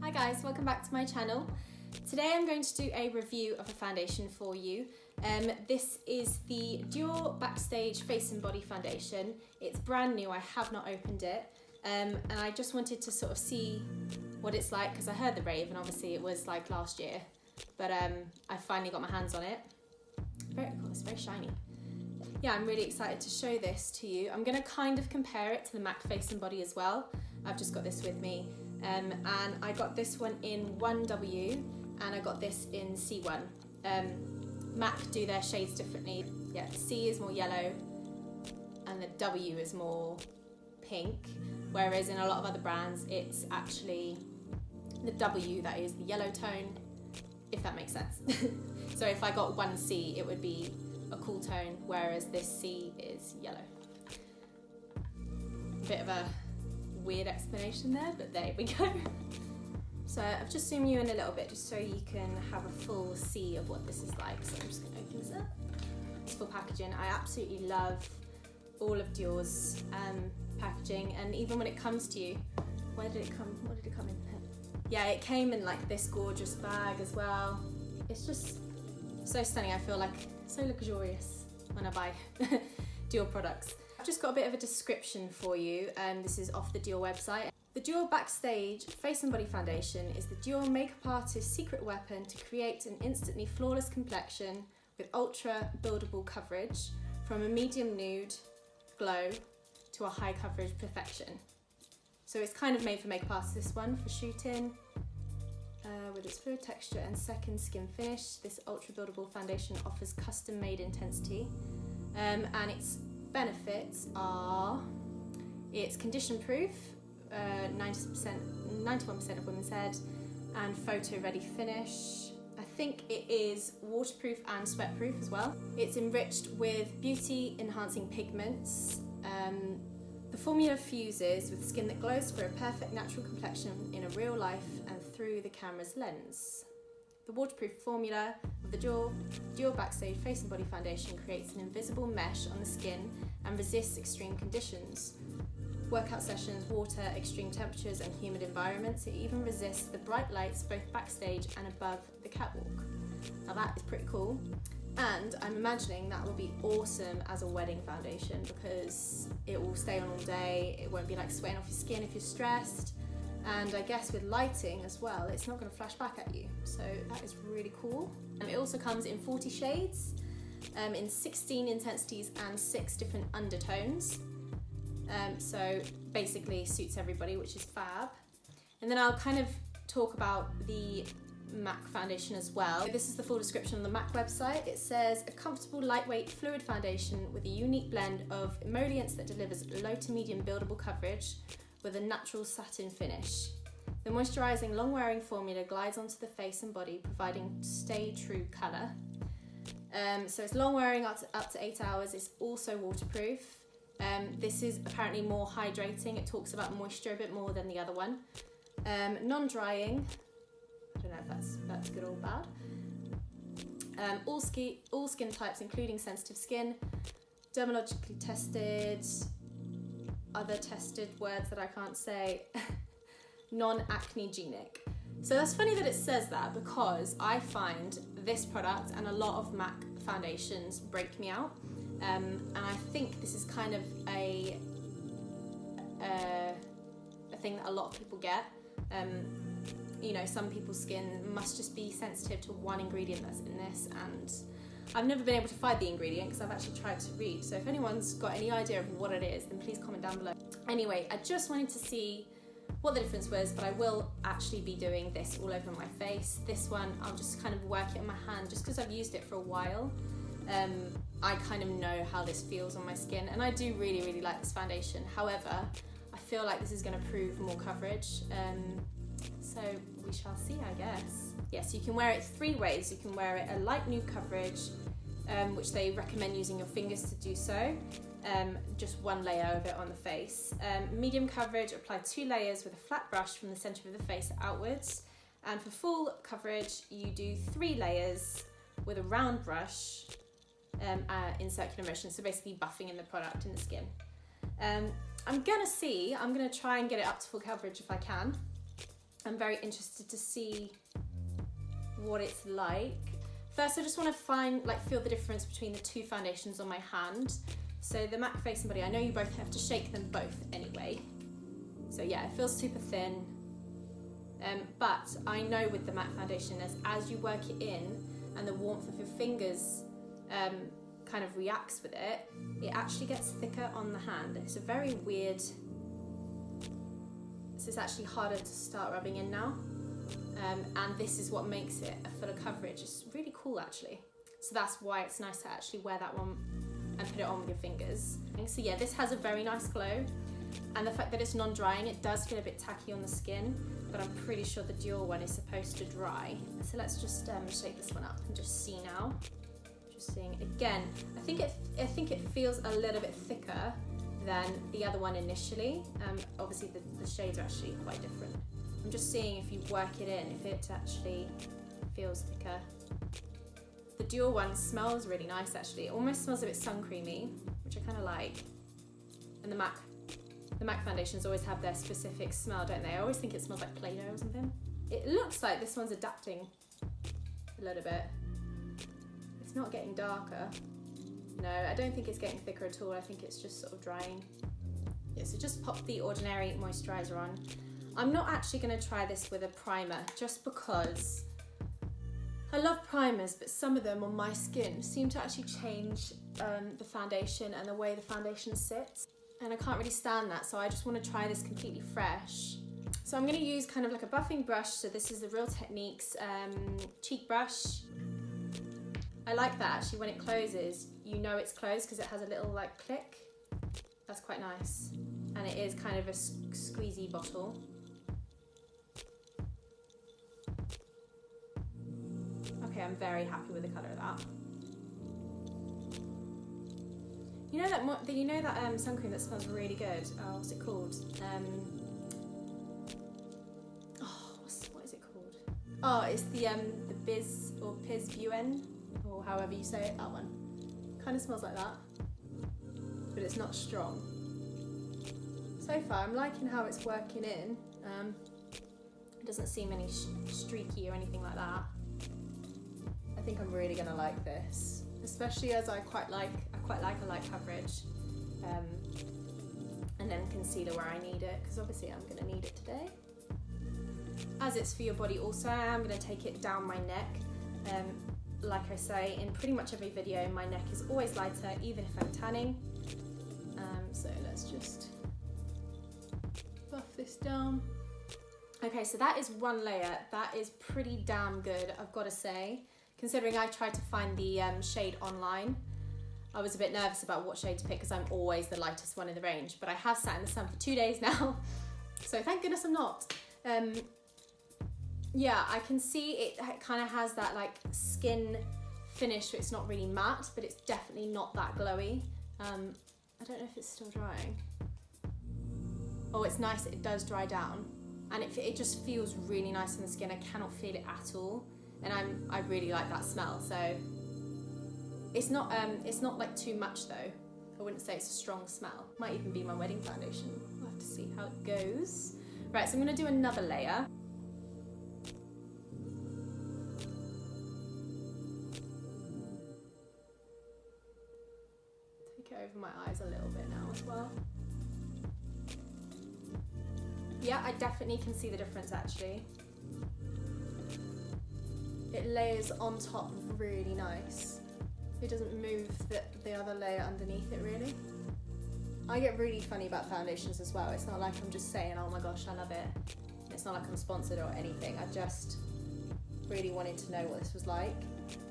Hi guys, welcome back to my channel. Today I'm going to do a review of a foundation for you. This is the Dior Backstage Face and Body Foundation. It's brand new, I have not opened it, and I just wanted to sort of see what it's like because I heard the rave and obviously it was like last year, but I finally got my hands on it. Very cool, it's very shiny. Yeah, I'm really excited to show this to you. I'm going to kind of compare it to the MAC Face and Body as well. I've just got this with me. And I got this one in 1W and I got this in C1. MAC do their shades differently. Yeah, C is more yellow and the W is more pink, whereas in a lot of other brands it's actually the W that is the yellow tone, if that makes sense. So if I got 1C it would be a cool tone, whereas this C is yellow. Bit of a weird explanation there, but there we go. So I've just zoomed you in a little bit just so you can have a full see of what this is like. So I'm just going to open this up. It's full packaging. I absolutely love all of Dior's packaging, and even when it comes to you, what did it come in? Yeah, it came in like this gorgeous bag as well. It's just so stunning. I feel like so luxurious when I buy Dior products. I've just got a bit of a description for you, and this is off the Dior website. The Dior Backstage Face and Body Foundation is the Dior makeup artist's secret weapon to create an instantly flawless complexion with ultra buildable coverage, from a medium nude glow to a high coverage perfection. So it's kind of made for makeup artists, this one, for shooting. With its fluid texture and second skin finish, this ultra buildable foundation offers custom made intensity, and its benefits are it's condition proof, 91% of women said, and photo ready finish. I think it is waterproof and sweat proof as well. It's enriched with beauty enhancing pigments. The formula fuses with skin that glows for a perfect natural complexion in a real life and through the camera's lens. The waterproof formula of the Dior Backstage Face and Body Foundation creates an invisible mesh on the skin and resists extreme conditions. Workout sessions, water, extreme temperatures and humid environments. It even resists the bright lights both backstage and above the catwalk. Now that is pretty cool. And I'm imagining that will be awesome as a wedding foundation because it will stay on all day, it won't be like sweating off your skin if you're stressed, and I guess with lighting as well, it's not going to flash back at you, so that is really cool. And it also comes in 40 shades, in 16 intensities and 6 different undertones, so basically suits everybody, which is fab. And then I'll kind of talk about the MAC foundation as well. This is the full description on the MAC website. It says, a comfortable, lightweight, fluid foundation with a unique blend of emollients that delivers low to medium buildable coverage with a natural satin finish. The moisturising, long-wearing formula glides onto the face and body, providing stay true colour. So it's long-wearing up to 8 hours. It's also waterproof. This is apparently more hydrating. It talks about moisture a bit more than the other one. Non-drying. I don't know if that's good or bad. All skin types, including sensitive skin, dermatologically tested, other tested words that I can't say, non-acnegenic. So that's funny that it says that because I find this product and a lot of MAC foundations break me out, and I think this is kind of a thing that a lot of people get. You know, some people's skin must just be sensitive to one ingredient that's in this, and I've never been able to find the ingredient because I've actually tried to read. So if anyone's got any idea of what it is, then please comment down below. Anyway, I just wanted to see what the difference was, but I will actually be doing this all over my face. This one, I'll just kind of work it on my hand just because I've used it for a while. I kind of know how this feels on my skin, and I do really, really like this foundation. However, I feel like this is going to prove more coverage. So we shall see, I guess. Yes, you can wear it 3 ways. You can wear it a light nude coverage, which they recommend using your fingers to do so. Just 1 layer of it on the face. Medium coverage, apply 2 layers with a flat brush from the center of the face outwards. And for full coverage, you do 3 layers with a round brush in circular motion. So basically buffing in the product in the skin. I'm gonna try and get it up to full coverage if I can. I'm very interested to see what it's like. First, I just want to feel the difference between the two foundations on my hand. So the MAC Face and Body, I know you both have to shake them both anyway. So yeah, it feels super thin. But I know with the MAC foundation, as you work it in and the warmth of your fingers kind of reacts with it, it actually gets thicker on the hand. It's a very weird, so it's actually harder to start rubbing in now. And this is what makes it a fuller coverage. It's really cool actually. So that's why it's nice to actually wear that one and put it on with your fingers. So yeah, this has a very nice glow. And the fact that it's non-drying, it does feel a bit tacky on the skin, but I'm pretty sure the Dior one is supposed to dry. So let's just shake this one up and just see now. Just seeing again, I think it feels a little bit thicker than the other one initially. Obviously the shades are actually quite different. I'm just seeing if you work it in, if it actually feels thicker. The Dior one smells really nice actually. It almost smells a bit sun creamy, which I kind of like. And the MAC foundations always have their specific smell, don't they? I always think it smells like Play-Doh or something. It looks like this one's adapting a little bit. It's not getting darker. No, I don't think it's getting thicker at all. I think it's just sort of drying. Yeah, so just pop the Ordinary moisturiser on. I'm not actually going to try this with a primer just because I love primers, but some of them on my skin seem to actually change the foundation and the way the foundation sits. And I can't really stand that, so I just want to try this completely fresh. So I'm going to use kind of like a buffing brush. So this is the Real Techniques cheek brush. I like that actually. When it closes, you know it's closed because it has a little like click. That's quite nice. And it is kind of a squeezy bottle. Okay, I'm very happy with the colour of that. You know that sun cream that smells really good? Oh, what's it called? What is it called? Oh, it's the Biz or Piz Buen, or however you say it. That one. Kind of smells like that, but it's not strong. So far, I'm liking how it's working in. It doesn't seem any streaky or anything like that. I think I'm really gonna like this, especially as I quite like a light coverage, and then concealer where I need it, because obviously I'm going to need it today. As it's for your body also, I'm going to take it down my neck. Like I say in pretty much every video, my neck is always lighter even if I'm tanning. So let's just buff this down. Okay, so that is one layer. That is pretty damn good, I've got to say, considering I tried to find the shade online. I was a bit nervous about what shade to pick because I'm always the lightest one in the range, but I have sat in the sun for 2 days now, so thank goodness I'm not. Yeah, I can see it kind of has that like skin finish, so it's not really matte, but it's definitely not that glowy. I don't know if it's still drying. Oh, it's nice, it does dry down, and it just feels really nice on the skin. I cannot feel it at all, and I really like that smell, so. It's not like too much though. I wouldn't say it's a strong smell. Might even be my wedding foundation. We'll have to see how it goes. Right, so I'm gonna do another layer. Take it over my eyes a little bit now as well. Yeah, I definitely can see the difference actually. It layers on top really nice. It doesn't move the other layer underneath it really. I get really funny about foundations as well. It's not like I'm just saying, oh my gosh, I love it. It's not like I'm sponsored or anything. I just really wanted to know what this was like.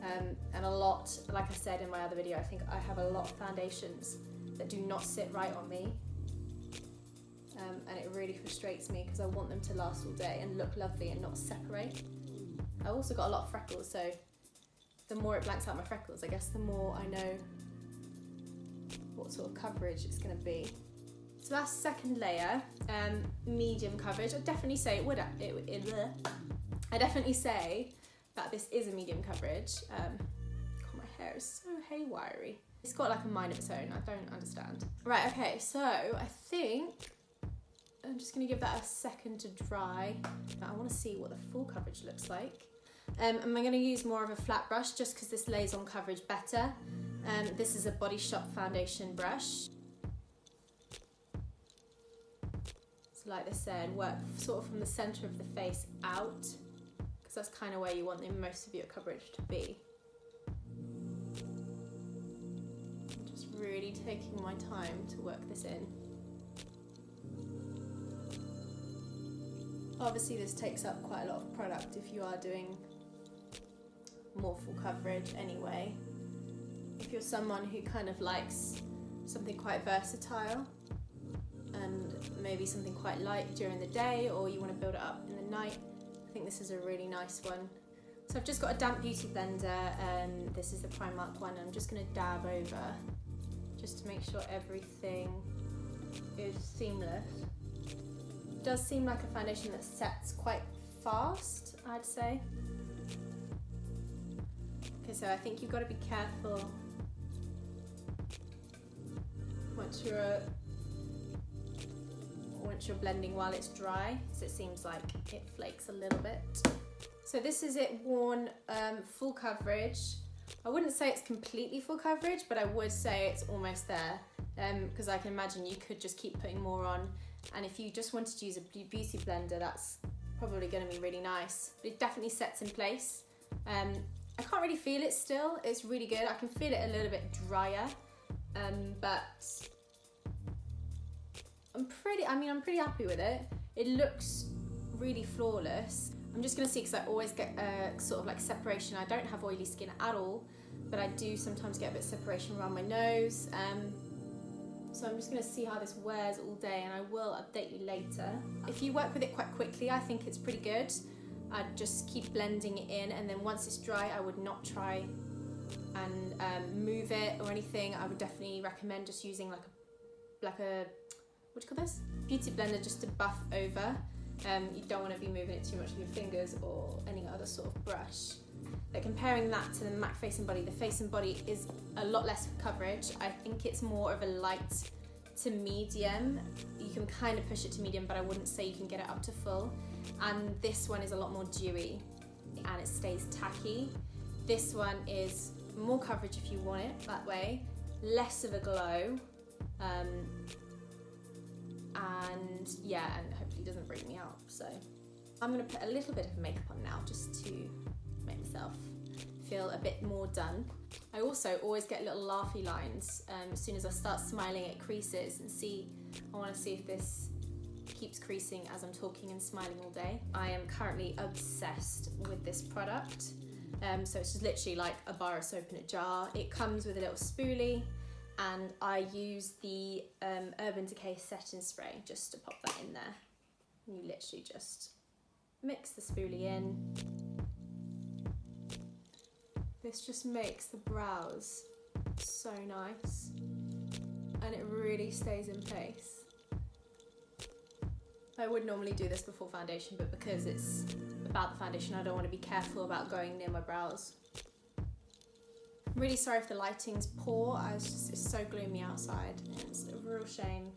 And a lot, like I said in my other video, I think I have a lot of foundations that do not sit right on me. And it really frustrates me because I want them to last all day and look lovely and not separate. I've also got a lot of freckles, so the more it blanks out my freckles, I guess the more I know what sort of coverage it's going to be. So that's second layer, medium coverage. I'd definitely say I definitely say that this is a medium coverage. God, my hair is so haywire-y. It's got like a mind of its own. I don't understand. Right, okay, so I think I'm just going to give that a second to dry. I want to see what the full coverage looks like. And I'm going to use more of a flat brush just because this lays on coverage better. This is a Body Shop foundation brush. So like I said, work sort of from the centre of the face out, because that's kind of where you want the most of your coverage to be. I'm just really taking my time to work this in. Obviously this takes up quite a lot of product if you are doing more full coverage anyway. If you're someone who kind of likes something quite versatile and maybe something quite light during the day, or you want to build it up in the night, I think this is a really nice one. So I've just got a damp beauty blender, and this is the Primark one. I'm just going to dab over just to make sure everything is seamless. It does seem like a foundation that sets quite fast, I'd say. Okay, so I think you've got to be careful once you're blending while it's dry, because it seems like it flakes a little bit. So this is it worn full coverage. I wouldn't say it's completely full coverage, but I would say it's almost there, because I can imagine you could just keep putting more on, and if you just wanted to use a beauty blender, that's probably going to be really nice. But it definitely sets in place. I can't really feel it still. It's really good. I can feel it a little bit drier, but I'm pretty happy with it. It looks really flawless. I'm just gonna see, because I always get sort of like separation. I don't have oily skin at all, but I do sometimes get a bit of separation around my nose. So I'm just gonna see how this wears all day, and I will update you later. If you work with it quite quickly, I think it's pretty good. I'd just keep blending it in, and then once it's dry, I would not try and move it or anything. I would definitely recommend just using like a what do you call this? Beauty blender, just to buff over. You don't want to be moving it too much with your fingers or any other sort of brush. But comparing that to the MAC Face and Body, the Face and Body is a lot less coverage. I think it's more of a light to medium. You can kind of push it to medium, but I wouldn't say you can get it up to full. And this one is a lot more dewy and it stays tacky. This one is more coverage if you want it that way, less of a glow, and yeah, and hopefully doesn't break me out. So I'm gonna put a little bit of makeup on now just to make myself feel a bit more done. I also always get little laughy lines as soon as I start smiling at creases, and I want to see if this keeps creasing as I'm talking and smiling all day. I am currently obsessed with this product. So it's just literally like a bar of soap in a jar. It comes with a little spoolie, and I use the Urban Decay setting spray just to pop that in there. And you literally just mix the spoolie in. This just makes the brows so nice, and it really stays in place. I would normally do this before foundation, but because it's about the foundation, I don't want to be careful about going near my brows. I'm really sorry if the lighting's poor. It's so gloomy outside. It's a real shame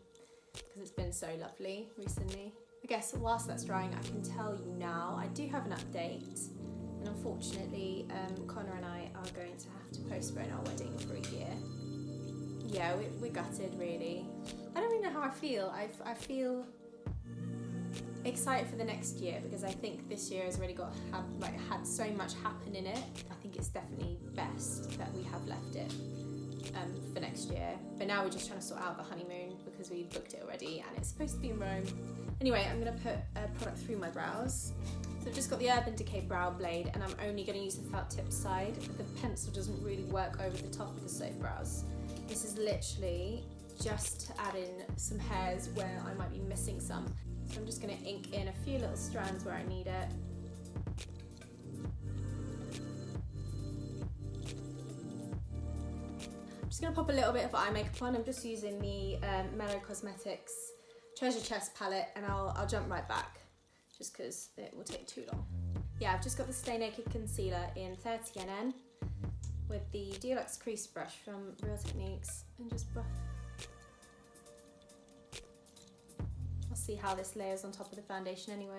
because it's been so lovely recently. I guess whilst that's drying, I can tell you now, I do have an update. And unfortunately, Connor and I are going to have to postpone our wedding for a year. Yeah, we're gutted, really. I don't really know how I feel. I feel excited for the next year, because I think this year has really had so much happen in it. I think it's definitely best that we have left it for next year. But now we're just trying to sort out the honeymoon because we booked it already and it's supposed to be in Rome. Anyway, I'm going to put a product through my brows. So I've just got the Urban Decay brow blade, and I'm only going to use the felt tip side. The pencil doesn't really work over the top of the soap brows. This is literally just to add in some hairs where I might be missing some. So I'm just going to ink in a few little strands where I need it. I'm just going to pop a little bit of eye makeup on. I'm just using the Mellow Cosmetics Treasure Chest palette, and I'll jump right back just because it will take too long. Yeah, I've just got the Stay Naked Concealer in 30NN with the Deluxe crease brush from Real Techniques, and just buff. I'll see how this layers on top of the foundation anyway.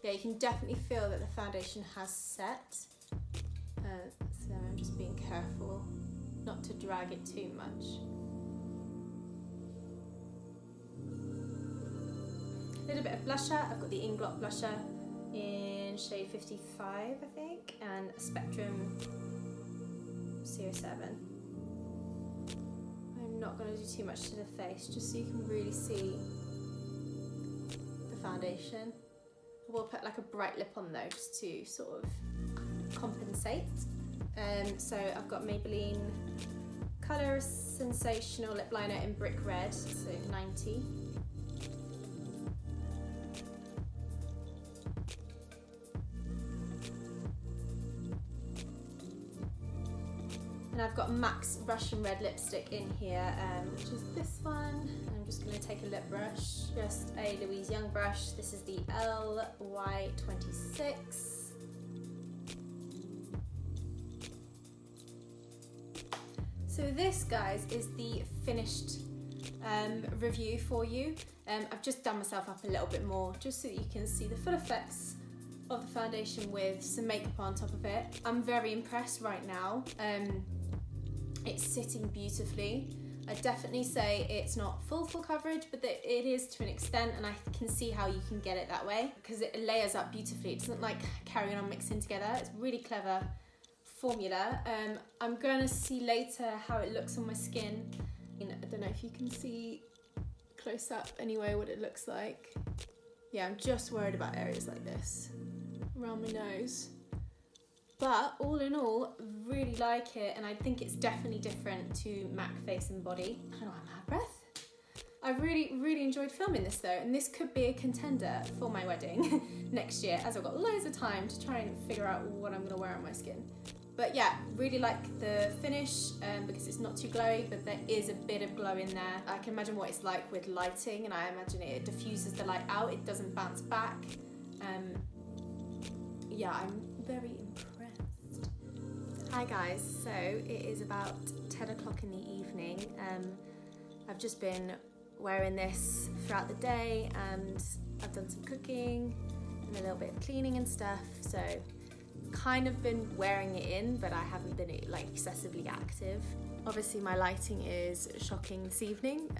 Yeah, you can definitely feel that the foundation has set. So I'm just being careful not to drag it too much. A little bit of blusher. I've got the Inglot blusher in shade 55, I think, and Spectrum 07. I'm not going to do too much to the face, just so you can really see the foundation. I will put like a bright lip on though, just to sort of compensate. So I've got Maybelline Colorsensational lip liner in Brick Red, so 90. And I've got MAC's Russian Red lipstick in here, which is this one. And I'm just going to take a lip brush, just a Louise Young brush. This is the LY26. So this, guys, is the finished review for you. I've just done myself up a little bit more, just so that you can see the full effects of the foundation with some makeup on top of it. I'm very impressed right now. It's sitting beautifully. I definitely say it's not full coverage, but that it is to an extent, and I can see how you can get it that way because it layers up beautifully. It doesn't like carrying on mixing together. It's really clever formula. I'm going to see later how it looks on my skin. I don't know if you can see close up anyway what it looks like. Yeah, I'm just worried about areas like this around my nose. But all in all, really like it, and I think it's definitely different to MAC Face and Body. I don't know, I'm out of breath. I've really enjoyed filming this though, and this could be a contender for my wedding next year, as I've got loads of time to try and figure out what I'm gonna wear on my skin. But yeah, really like the finish because it's not too glowy, but there is a bit of glow in there. I can imagine what it's like with lighting, and I imagine it diffuses the light out, it doesn't bounce back. Yeah, I'm very impressed. Hi guys, so it is about 10 o'clock in the evening. I've just been wearing this throughout the day, and I've done some cooking and a little bit of cleaning and stuff, so kind of been wearing it in, but I haven't been like excessively active. Obviously my lighting is shocking this evening,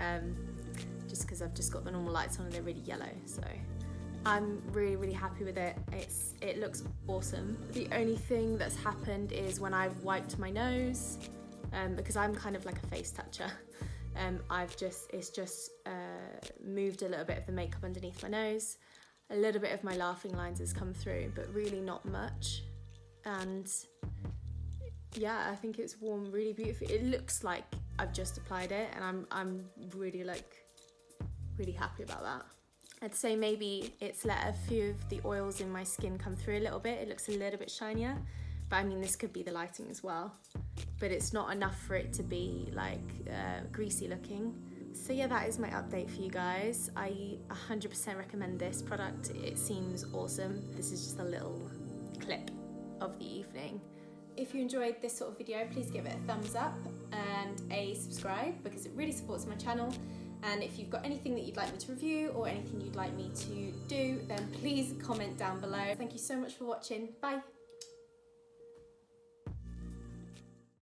just because I've just got the normal lights on and they're really yellow, so I'm really happy with it. It looks awesome. The only thing that's happened is when I've wiped my nose, because I'm kind of like a face toucher, it's just moved a little bit of the makeup underneath my nose. A little bit of my laughing lines has come through, but really not much. And yeah, I think it's worn really beautifully. It looks like I've just applied it, and I'm really happy about that. I'd say maybe it's let a few of the oils in my skin come through a little bit. It looks a little bit shinier, but I mean, this could be the lighting as well. But it's not enough for it to be like greasy looking. So yeah, that is my update for you guys. I 100% recommend this product. It seems awesome. This is just a little clip of the evening. If you enjoyed this sort of video, please give it a thumbs up and a subscribe, because it really supports my channel. And if you've got anything that you'd like me to review or anything you'd like me to do, then please comment down below. Thank you so much for watching. Bye.